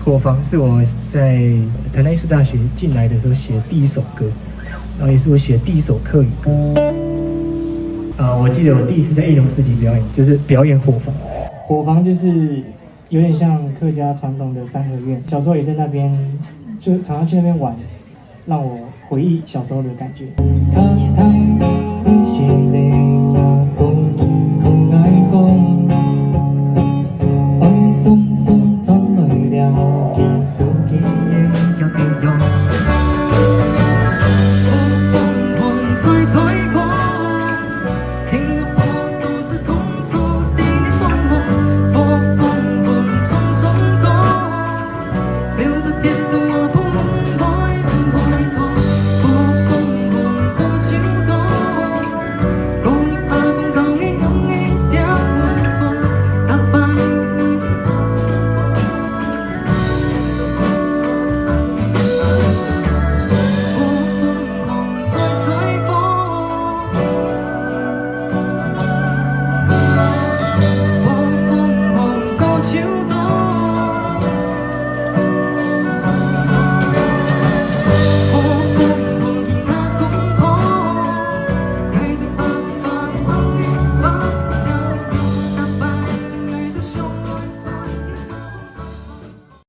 火房是我在台南艺术大学进来的时候写的第一首歌，然后也是我写的第一首客语歌。我记得我第一次在义农市集表演，就是表演火房。火房就是有点像客家传统的三合院，小时候也在那边，就常常去那边玩，让我回忆小时候的感觉。